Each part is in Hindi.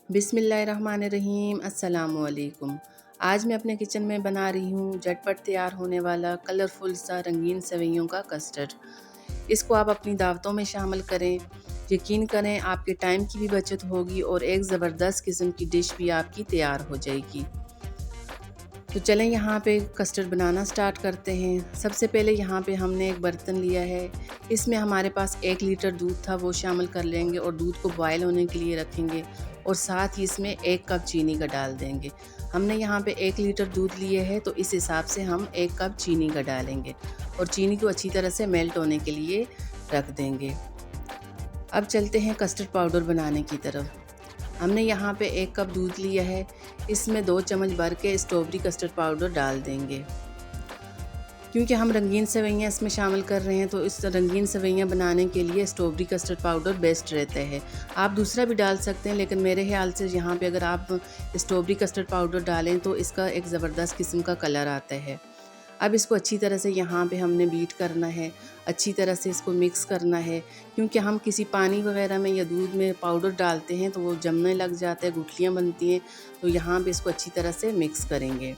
बिस्मिल्लाहिर्रहमानिर्रहीम अस्सलामुअलैकुम। आज मैं अपने किचन में बना रही हूँ झटपट तैयार होने वाला कलरफुल सा रंगीन सेवइयों का कस्टर्ड। इसको आप अपनी दावतों में शामिल करें। यकीन करें आपके टाइम की भी बचत होगी और एक ज़बरदस्त किस्म की डिश भी आपकी तैयार हो जाएगी। तो चलें यहाँ पे कस्टर्ड बनाना स्टार्ट करते हैं। सबसे पहले यहाँ पे हमने एक बर्तन लिया है। इसमें हमारे पास 1 लीटर दूध था, वो शामिल कर लेंगे और दूध को बॉयल होने के लिए रखेंगे और साथ ही इसमें 1 कप चीनी का डाल देंगे। हमने यहाँ पे 1 लीटर दूध लिए है तो इस हिसाब से हम 1 कप चीनी का डालेंगे और चीनी को अच्छी तरह से मेल्ट होने के लिए रख देंगे। अब चलते हैं कस्टर्ड पाउडर बनाने की तरफ। हमने यहाँ पे 1 कप दूध लिया है, इसमें 2 चम्मच भर के स्ट्रॉबेरी कस्टर्ड पाउडर डाल देंगे। क्योंकि हम रंगीन सेवइयाँ इसमें शामिल कर रहे हैं तो इस रंगीन सेवइयाँ बनाने के लिए स्ट्रॉबेरी कस्टर्ड पाउडर बेस्ट रहता है। आप दूसरा भी डाल सकते हैं, लेकिन मेरे ख्याल से यहाँ पे अगर आप स्ट्रॉबेरी कस्टर्ड पाउडर डालें तो इसका एक ज़बरदस्त किस्म का कलर आता है। अब इसको अच्छी तरह से यहाँ पे हमने बीट करना है, अच्छी तरह से इसको मिक्स करना है। क्योंकि हम किसी पानी वगैरह में या दूध में पाउडर डालते हैं तो वो जमने लग जाता है, गुठलियाँ बनती हैं। तो यहाँ पे इसको अच्छी तरह से मिक्स करेंगे।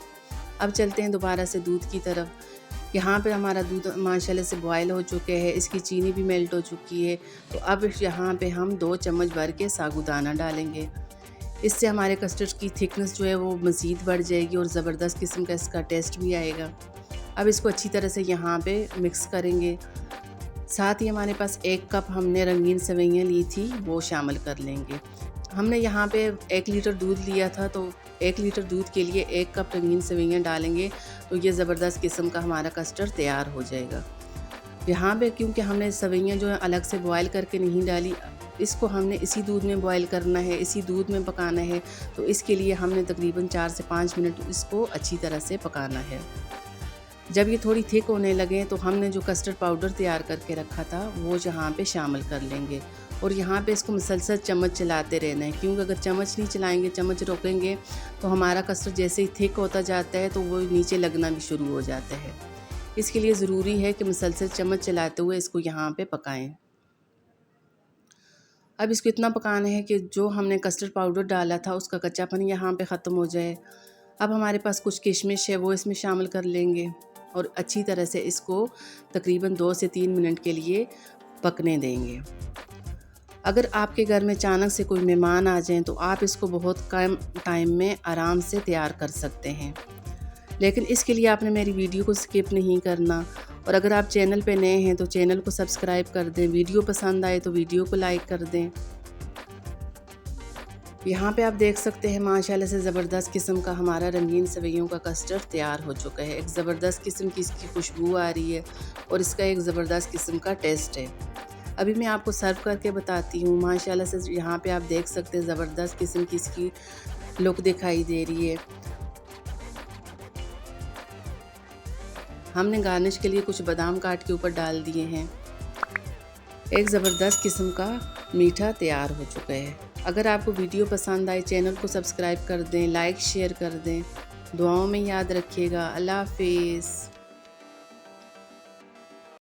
अब चलते हैं दोबारा से दूध की तरफ। यहाँ पे हमारा दूध माशाल्लाह से बॉयल हो चुके हैं, इसकी चीनी भी मेल्ट हो चुकी है। तो अब यहाँ पे हम 2 चम्मच भर के साबूदाना डालेंगे। इससे हमारे कस्टर्ड की थिकनेस जो है वो मज़ीद बढ़ जाएगी और ज़बरदस्त किस्म का इसका टेस्ट भी आएगा। अब इसको अच्छी तरह से यहाँ पे मिक्स करेंगे। साथ ही हमारे पास 1 कप हमने रंगीन सेवइयाँ ली थी, वो शामिल कर लेंगे। हमने यहाँ पे 1 लीटर दूध लिया था तो 1 लीटर दूध के लिए 1 कप रंगीन सेवइयाँ डालेंगे तो ये ज़बरदस्त किस्म का हमारा कस्टर्ड तैयार हो जाएगा। यहाँ पे क्योंकि हमने सेवइयाँ जो है अलग से बॉयल करके नहीं डाली, इसको हमने इसी दूध में बॉयल करना है, इसी दूध में पकाना है। तो इसके लिए हमने तकरीबन 4 से 5 मिनट इसको अच्छी तरह से पकाना है। जब ये थोड़ी थिक होने लगे तो हमने जो कस्टर्ड पाउडर तैयार करके रखा था वो यहाँ पे शामिल कर लेंगे और यहाँ पे इसको मुसलसल चम्मच चलाते रहना है। क्योंकि अगर चम्मच नहीं चलाएंगे, चम्मच रोकेंगे तो हमारा कस्टर्ड जैसे ही थिक होता जाता है तो वो नीचे लगना भी शुरू हो जाता है। इसके लिए ज़रूरी है कि मुसलसल चम्मच चलाते हुए इसको यहाँ पे पकाएं। अब इसको इतना पकाना है कि जो हमने कस्टर्ड पाउडर डाला था उसका कच्चापन यहाँ पे ख़त्म हो जाए। अब हमारे पास कुछ किशमिश है, वो इसमें शामिल कर लेंगे और अच्छी तरह से इसको तकरीबन 2 से 3 मिनट के लिए पकने देंगे। अगर आपके घर में अचानक से कोई मेहमान आ जाएं तो आप इसको बहुत कम टाइम में आराम से तैयार कर सकते हैं, लेकिन इसके लिए आपने मेरी वीडियो को स्किप नहीं करना। और अगर आप चैनल पे नए हैं तो चैनल को सब्सक्राइब कर दें, वीडियो पसंद आए तो वीडियो को लाइक कर दें। यहाँ पे आप देख सकते हैं माशाल्लाह से ज़बरदस्त किस्म का हमारा रंगीन सेवइयों का कस्टर्ड तैयार हो चुका है। एक ज़बरदस्त किस्म की इसकी खुशबू आ रही है और इसका एक ज़बरदस्त किस्म का टेस्ट है। अभी मैं आपको सर्व करके बताती हूँ। माशाल्लाह से यहाँ पे आप देख सकते हैं ज़बरदस्त किस्म की इसकी लुक दिखाई दे रही है। हमने गार्निश के लिए कुछ बादाम काट के ऊपर डाल दिए हैं। एक ज़बरदस्त किस्म का मीठा तैयार हो चुका है। अगर आपको वीडियो पसंद आए चैनल को सब्सक्राइब कर दें, लाइक शेयर कर दें। दुआओं में याद रखिएगा। अल्लाह हाफ़िज़।